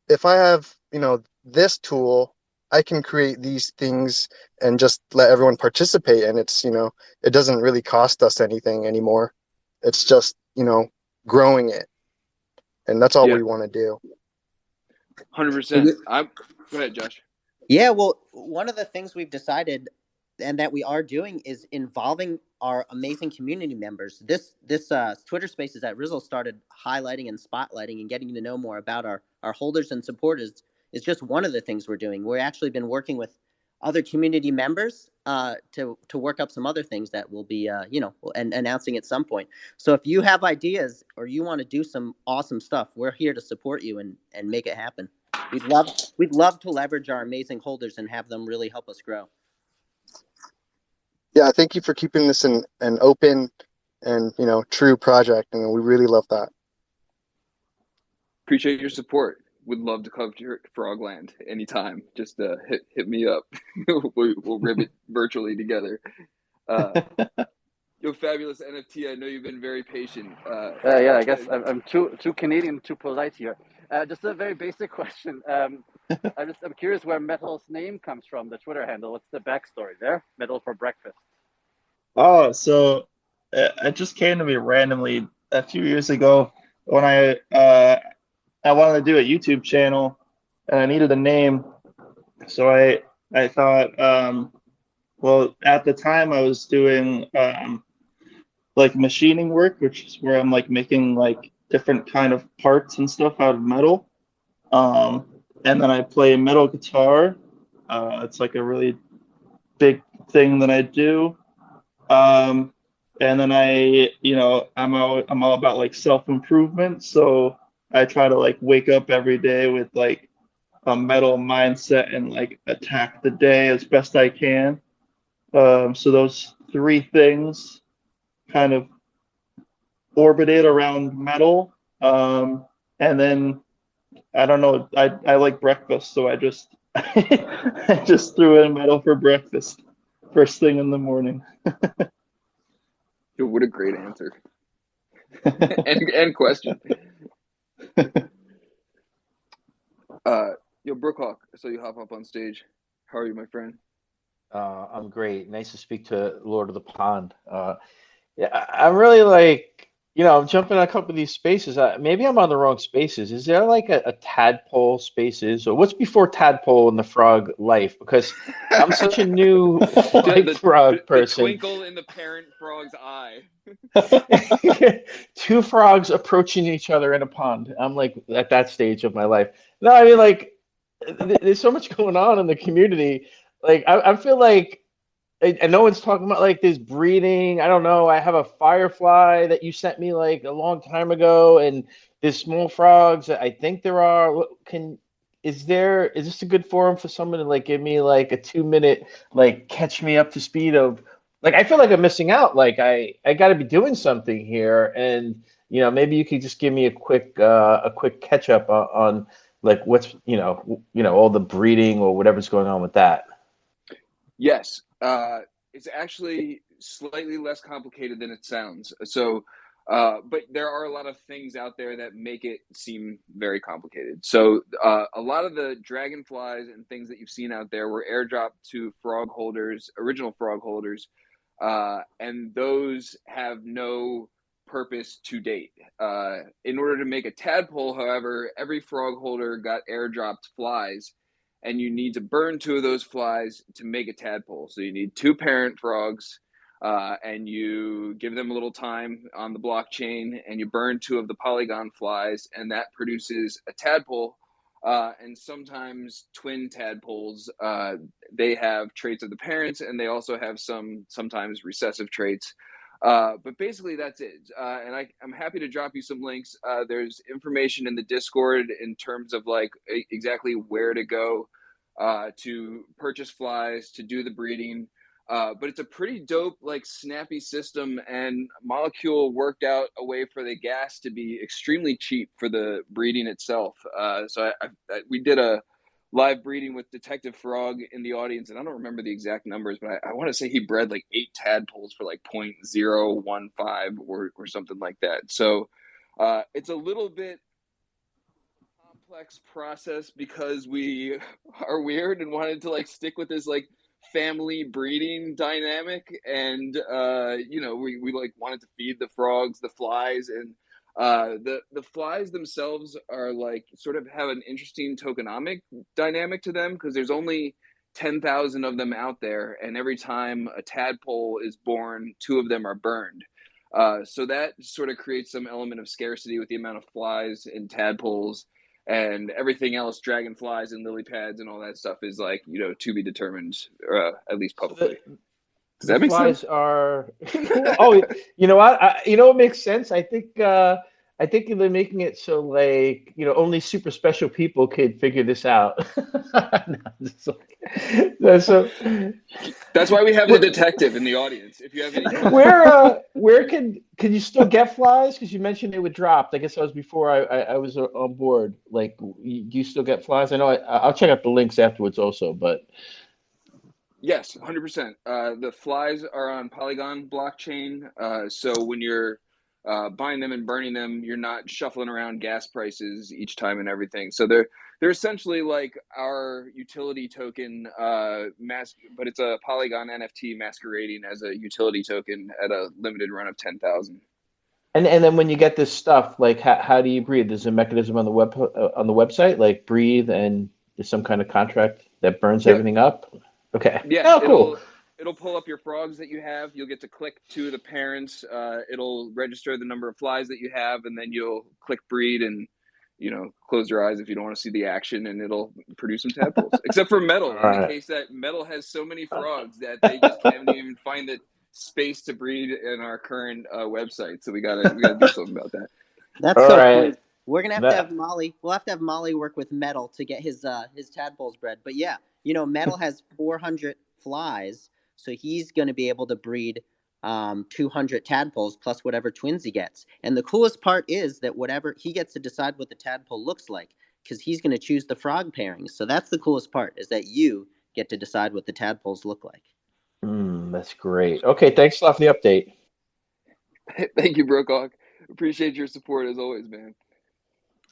if I have you know this tool, I can create these things and just let everyone participate, and it's you know it doesn't really cost us anything anymore. It's just you know growing it, and that's all yeah, we want to do. 100%. I'm Go ahead, Josh. Yeah, well, one of the things we've decided and that we are doing is involving our amazing community members. This Twitter Spaces that Rizzle started highlighting and spotlighting and getting to know more about our holders and supporters is just one of the things we're doing. We've actually been working with other community members to work up some other things that we'll be announcing at some point. So if you have ideas or you want to do some awesome stuff, we're here to support you and make it happen. We'd love to leverage our amazing holders and have them really help us grow. Yeah, thank you for keeping this an open and you know true project, and we really love that. Appreciate your support. Would love to come to your Frogland anytime. Just hit me up. We'll rib it virtually together. Uh, Yo, fabulous NFT. I know you've been very patient. Yeah, I guess I'm too Canadian, too polite here. Just a very basic question. I'm curious where Metal's name comes from, the Twitter handle. What's the backstory there? Metal for breakfast. Oh, so it just came to me randomly a few years ago when I wanted to do a YouTube channel and I needed a name. So I thought, well, at the time I was doing like machining work, which is where I'm like making like different kind of parts and stuff out of metal. Um, and then I play metal guitar. It's like a really big thing that I do. Um, and then I'm all about like self-improvement. So I try to like wake up every day with like a metal mindset and like attack the day as best I can. So those three things kind of orbited around metal. And then I don't know, I like breakfast, so I just I just threw in metal for breakfast first thing in the morning. Yo, what a great answer and question. Yo, Brookhawk. So you hop up on stage. How are you, my friend? I'm great. Nice to speak to Lord of the Pond. Yeah, I'm really like, I'm jumping on a couple of these spaces. Maybe I'm on the wrong spaces. Is there like a tadpole spaces, or what's before tadpole in the frog life? Because I'm such a new fly frog The person. twinkle in the parent frog's eye. Two frogs approaching each other in a pond. I'm like at that stage of my life. No, I mean like, there's so much going on in the community. Like I feel like and no one's talking about like this breeding. I don't know. I have a firefly that you sent me like a long time ago, and there's small frogs that I think there are. Is this a good forum for someone to like give me like a 2 minute like catch me up to speed of like I feel like I'm missing out. Like I got to be doing something here, and maybe you could just give me a quick catch up on like what's all the breeding or whatever's going on with that. Yes, it's actually slightly less complicated than it sounds. So, but there are a lot of things out there that make it seem very complicated. So, a lot of the dragonflies and things that you've seen out there were airdropped to frog holders, original frog holders, and those have no purpose to date. In order to make a tadpole, however, every frog holder got airdropped flies, and you need to burn 2 of those flies to make a tadpole. So you need 2 parent frogs, and you give them a little time on the blockchain, and you burn 2 of the polygon flies, and that produces a tadpole. And sometimes twin tadpoles, they have traits of the parents, and they also have sometimes recessive traits. But basically, that's it. And I'm happy to drop you some links. There's information in the Discord in terms of like exactly where to go to purchase flies, to do the breeding. But it's a pretty dope, like snappy system, and Molecule worked out a way for the gas to be extremely cheap for the breeding itself. So we did a live breeding with Detective Frog in the audience, and I don't remember the exact numbers, but I want to say he bred like 8 tadpoles for like 0.015 or something like that. So it's a little bit complex process because we are weird and wanted to like stick with this like family breeding dynamic, and we like wanted to feed the frogs the flies, and the flies themselves are like sort of have an interesting tokenomic dynamic to them because there's only 10,000 of them out there, and every time a tadpole is born 2 of them are burned. So that sort of creates some element of scarcity with the amount of flies and tadpoles, and everything else, dragonflies and lily pads and all that stuff is like, to be determined, at least So publicly. Does the that make flies sense? are. Oh, you know what? You know what makes sense? I think they're making it so like only super special people could figure this out. No, so That's why we have the where detective in the audience. If you have any questions. where can you still get flies? Because you mentioned they were dropped. I guess that was before I was on board. Like, do you still get flies? I know I'll check out the links afterwards also, but. Yes, 100%. The flies are on Polygon blockchain. So when you're buying them and burning them, you're not shuffling around gas prices each time and everything. So they're essentially like our utility token, but it's a Polygon NFT masquerading as a utility token at a limited run of 10,000. And then when you get this stuff, like how do you breathe? There's a mechanism on the website, like breathe, and there's some kind of contract that burns Yep. everything up. Okay. Yeah, Oh, cool. it'll pull up your frogs that you have. You'll get to click to the parents. It'll register the number of flies that you have, and then you'll click breed and close your eyes if you don't want to see the action, and it'll produce some tadpoles. Except for All Metal, in the right. case that Metal has so many frogs that they just can't even find the space to breed in our current website. So we gotta do something about that. That's All so right. funny. We're gonna have to That, have Molly. We'll have to have Molly work with Metal to get his tadpoles bred. But yeah, Metal has 400 flies, so he's gonna be able to breed 200 tadpoles plus whatever twins he gets. And the coolest part is that whatever he gets to decide what the tadpole looks like, because he's gonna choose the frog pairings. So that's the coolest part, is that you get to decide what the tadpoles look like. that's great. Okay, thanks a lot for the update. Thank you, Brokaw. Appreciate your support as always, man.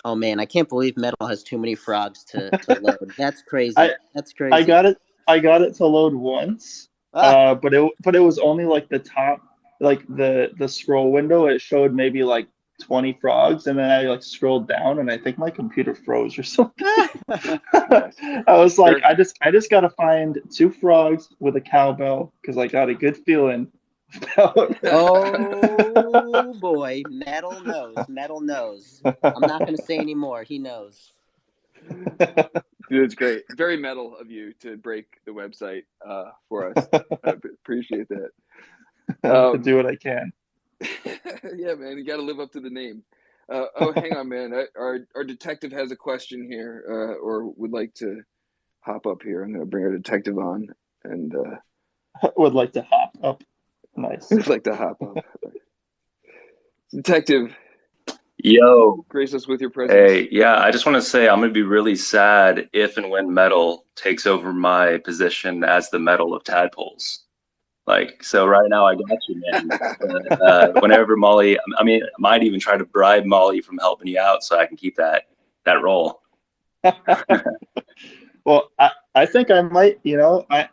Oh man, I can't believe Metal has too many frogs to load. That's crazy. I That's crazy. I got it to load once, but it was only like the top, like the scroll window. It showed maybe like 20 frogs, and then I like scrolled down, and I think my computer froze or something. I was like, I just gotta find 2 frogs with a cowbell because I got a good feeling about. Oh boy, Metal knows. Metal knows. I'm not going to say anymore. He knows. Dude, it's great. Very Metal of you to break the website for us. I appreciate that. To do what I can. Yeah, man, you got to live up to the name. Hang on, man. Our detective has a question here, or would like to hop up here. I'm going to bring our detective on, and Would like to hop up. Nice. would like to hop up. Detective. Yo, Grace us with your presence. hey, yeah, I just want to say I'm going to be really sad if and when metal takes over my position as the metal of tadpoles. Like, so right now I got you, man. But whenever Molly, I mean, I might even try to bribe Molly from helping you out so I can keep that role. Well, I think I might, I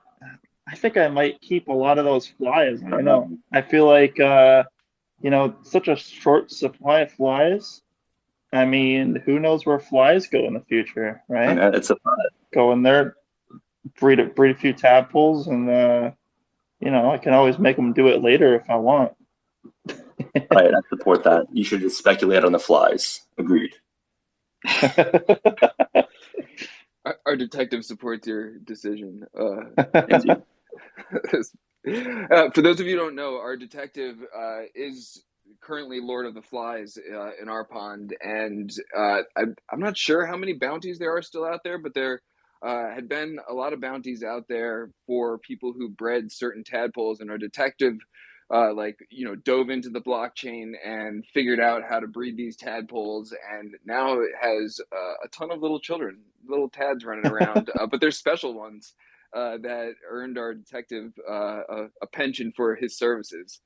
think I might keep a lot of those flies. I don't know. I feel like, such a short supply of flies. I mean, who knows where flies go in the future, I right? mean, it's a Go in there, breed a few tadpoles, and I can always make them do it later if I want. right. I support that. You should just speculate on the flies. Agreed. Our detective supports your decision. Thank you. For those of you who don't know, our detective is currently Lord of the Flies in our pond, and I'm not sure how many bounties there are still out there, but there had been a lot of bounties out there for people who bred certain tadpoles, and our detective dove into the blockchain and figured out how to breed these tadpoles, and now it has a ton of little children, little tads running around, but they're special ones that earned our detective a pension for his services.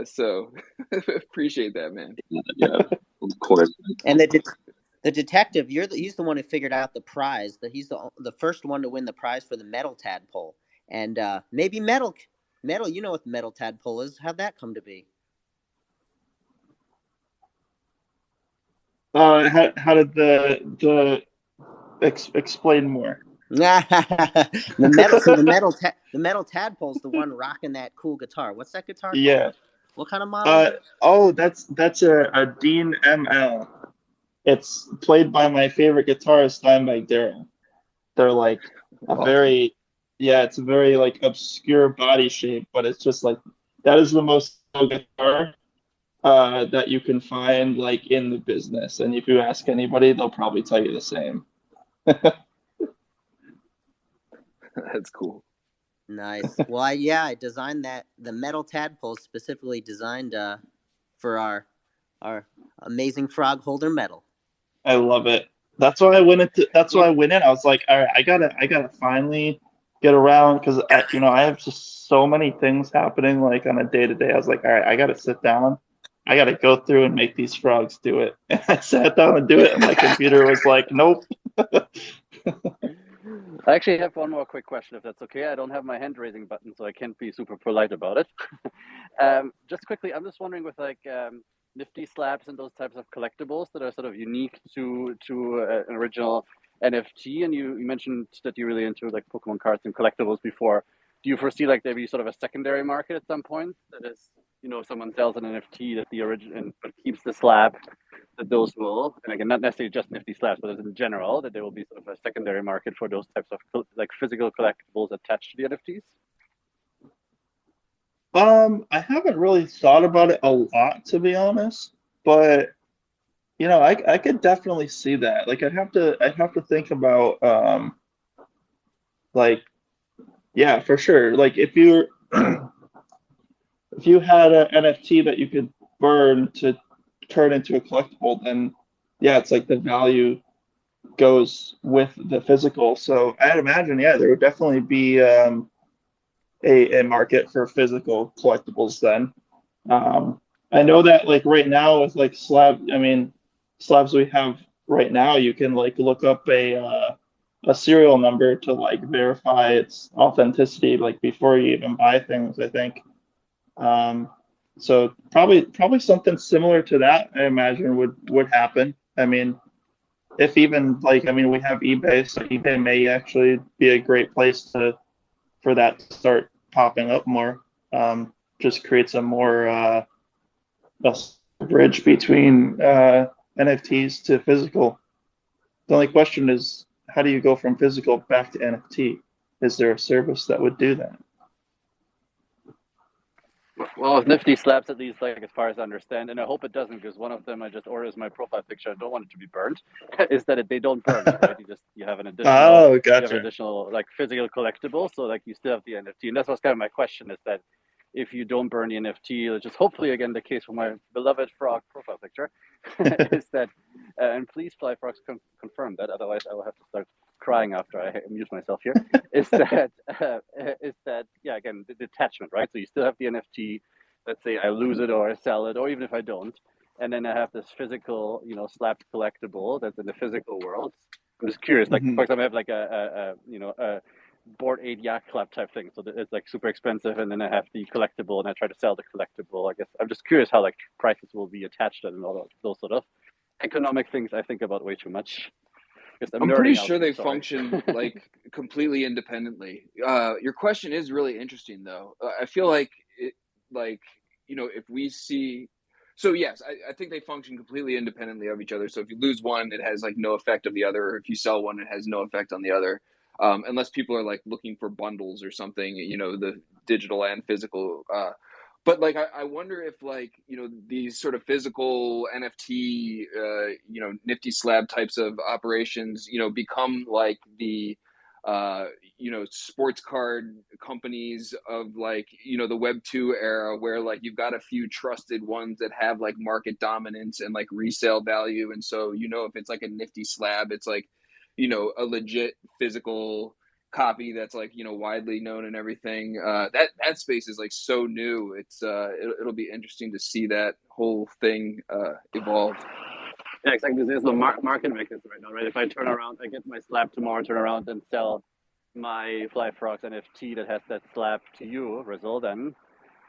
So appreciate that, man. Yeah, of course. And the detective, he's the one who figured out the prize. That he's the first one to win the prize for the metal tadpole. And maybe metal, you know what the metal tadpole is? How'd that come to be? How did the explain more? the metal tadpole's the one rocking that cool guitar. What's that guitar called? Yeah. What kind of model? That's a Dean ML. It's played by my favorite guitarist, Dimebag Darrell. They're like it's a very like obscure body shape, but it's just like that is the most guitar that you can find like in the business. And if you ask anybody, they'll probably tell you the same. That's cool. Nice. Well, I designed the metal tadpole specifically designed for our amazing frog holder medal. I love it. That's why I went into. That's why I went in. I was like, all right, I gotta finally get around because I have just so many things happening like on a day to day. I was like, all right, I gotta sit down. I gotta go through and make these frogs do it. And I sat down and do it, and my computer was like, nope. I actually have one more quick question, if that's okay. I don't have my hand raising button, so I can't be super polite about it. Just quickly, I'm just wondering with nifty slabs and those types of collectibles that are sort of unique to an original NFT, and you mentioned that you're really into like Pokemon cards and collectibles before. Do you foresee like maybe sort of a secondary market at some point that is, if someone sells an NFT that the origin but keeps the slab, that those will, and again, not necessarily just nifty slabs, but in general, that there will be sort of a secondary market for those types of like physical collectibles attached to the NFTs? I haven't really thought about it a lot, to be honest, but I could definitely see that. Like, I'd have to think about, like, yeah, for sure. Like, if you if you had an NFT that you could burn to turn into a collectible, then yeah, it's like the value goes with the physical. So I'd imagine, yeah, there would definitely be a market for physical collectibles then. I know that like right now with like slabs we have right now, you can like look up a serial number to like verify its authenticity like before you even buy things, I think. Um, so probably something similar to that, I imagine would happen. I mean, if even like we have eBay, so eBay may actually be a great place for that to start popping up more. Just creates a more a bridge between NFTs to physical. The only question is, how do you go from physical back to NFT? Is there a service that would do that? Well, with nifty slabs, at least, like as far as I understand, and I hope it doesn't, because one of them I just ordered as my profile picture. I don't want it to be burned. Is that they don't burn, right? You have an additional, Oh, gotcha. like physical collectible, so like you still have the NFT, and that's what's kind of my question is that if you don't burn the NFT, which is hopefully again the case for my beloved frog profile picture, is that, and please FlyFrog confirm that, otherwise I will have to start crying after I amuse myself here. is that yeah, again, the detachment, right? So you still have the NFT. Let's say I lose it or I sell it, or even if I don't, and then I have this physical, slapped collectible that's in the physical world. I'm just curious, like for example, I have like a Board 8 Yacht Club type thing. So it's like super expensive, and then I have the collectible, and I try to sell the collectible. I guess I'm just curious how like prices will be attached and all of those sort of economic things I think about way too much. I'm pretty sure they function like completely independently. Your question is really interesting, though. I feel like if we see. So yes, I think they function completely independently of each other. So if you lose one, it has like no effect of the other. Or if you sell one, it has no effect on the other. Unless people are like looking for bundles or something, the digital and physical. But like, I wonder if like, these sort of physical NFT, nifty slab types of operations, become like the, sports card companies of like, the Web 2 era where like you've got a few trusted ones that have like market dominance and like resale value. And so, if it's like a nifty slab, it's like, a legit physical copy that's like widely known and everything. That space is like so new. It'll be interesting to see that whole thing evolve. Yeah, exactly. There's no market mechanism right now, right? If I turn around, I get my slab tomorrow, turn around and sell my FlyFrog's NFT that has that slab to you, Rizzle, then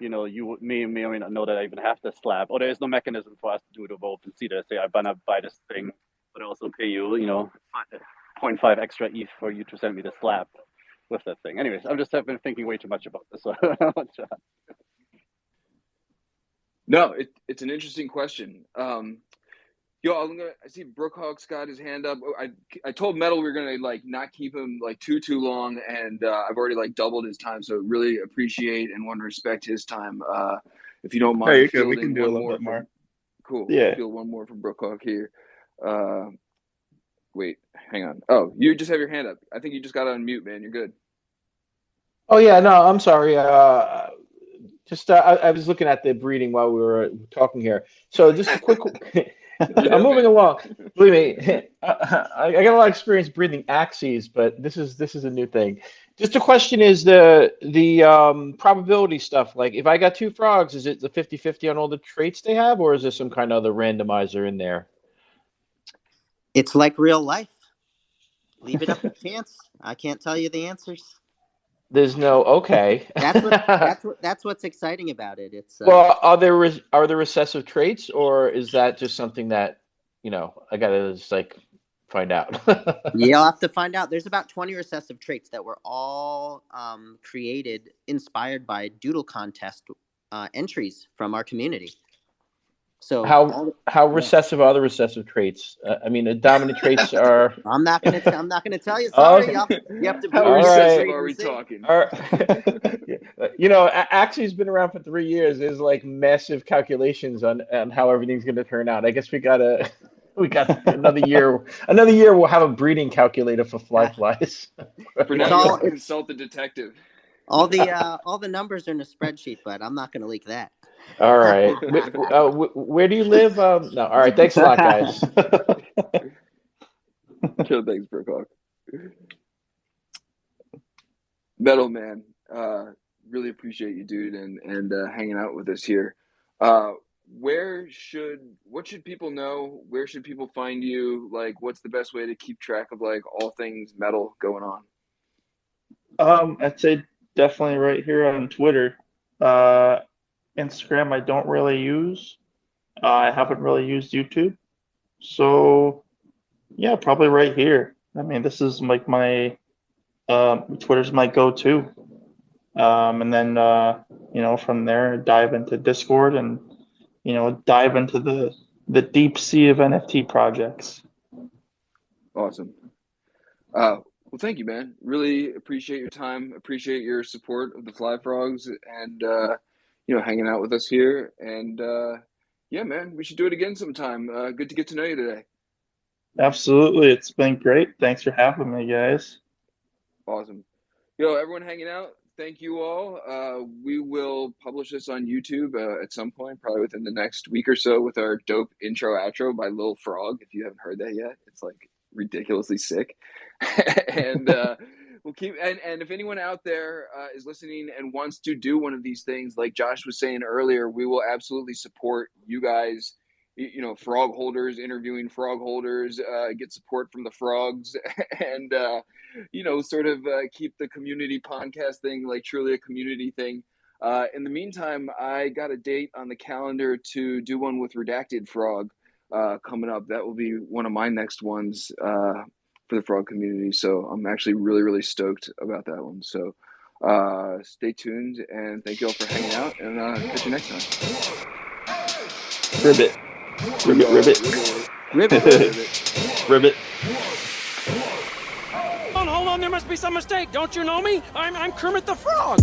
you may or may not know that I even have the slab, or there is no mechanism for us to do it over OpenSea to say I wanna buy this thing, but I also pay you, 0.5 extra ETH for you to send me the slab with that thing. Anyways, I've been thinking way too much about this. So No, it's an interesting question. I see Brookhawk's got his hand up. I told Metal we were gonna like not keep him like too long, and I've already like doubled his time, so really appreciate and want to respect his time. If you don't mind, we can do a little bit more. Cool. Yeah. Field one more from Brookhawk here. Wait, hang on. Oh, you just have your hand up. I think you just got on mute, man. You're good. Oh yeah, no, I'm sorry. Just I was looking at the breeding while we were talking here. So just a quick. I'm moving along. Believe me, I got a lot of experience breeding axes, but this is a new thing. Just the question is the probability stuff. Like if I got two frogs, is it the 50-50 on all the traits they have, or is there some kind of other randomizer in there? It's like real life. Leave it up to chance. I can't tell you the answers. There's no okay. That's what's exciting about it. It's well, are there recessive traits, or is that just something that I gotta just like find out? You'll have to find out. There's about 20 recessive traits that were all created, inspired by doodle contest entries from our community. So how recessive are the recessive traits? I mean, the dominant traits are. I'm not gonna tell you. Sorry, you have to. How recessive are we talking? Axie's been around for 3 years. There's like massive calculations on how everything's going to turn out. I guess we got another year. Another year we'll have a breeding calculator for flies. For now, consult the detective. All the numbers are in a spreadsheet, but I'm not going to leak that. All right. Where do you live? No. All right. Thanks a lot, guys. Thanks, Brookhawk. Metal Man, really appreciate you, dude, and hanging out with us here. What should people know? Where should people find you? Like, what's the best way to keep track of like all things metal going on? I'd say definitely right here on Twitter. Instagram I don't really use. I haven't really used YouTube. So yeah, probably right here. I mean, this is like my Twitter's my go-to. And then from there dive into Discord and dive into the deep sea of NFT projects. Awesome. Well, thank you, man. Really appreciate your time. Appreciate your support of the FlyFrogs and hanging out with us here. And yeah, man, we should do it again sometime. Good to get to know you today. Absolutely. It's been great. Thanks for having me, guys. Awesome. Everyone hanging out, thank you all. We will publish this on YouTube at some point, probably within the next week or so, with our dope intro outro by Lil Frog. If you haven't heard that yet, it's like ridiculously sick. And we'll keep. And if anyone out there is listening and wants to do one of these things, like Josh was saying earlier, we will absolutely support you guys. You know, frog holders interviewing frog holders, get support from the frogs, and you know, sort of keep the community podcast thing like truly a community thing. In the meantime, I got a date on the calendar to do one with Redacted Frog coming up. That will be one of my next ones for the frog community. So I'm actually really, really stoked about that one. So stay tuned, and thank you all for hanging out, and catch you next time. Ribbit. Ribbit, ribbit. Ribbit. Ribbit. Hold on, there must be some mistake. Don't you know me? I'm Kermit the Frog.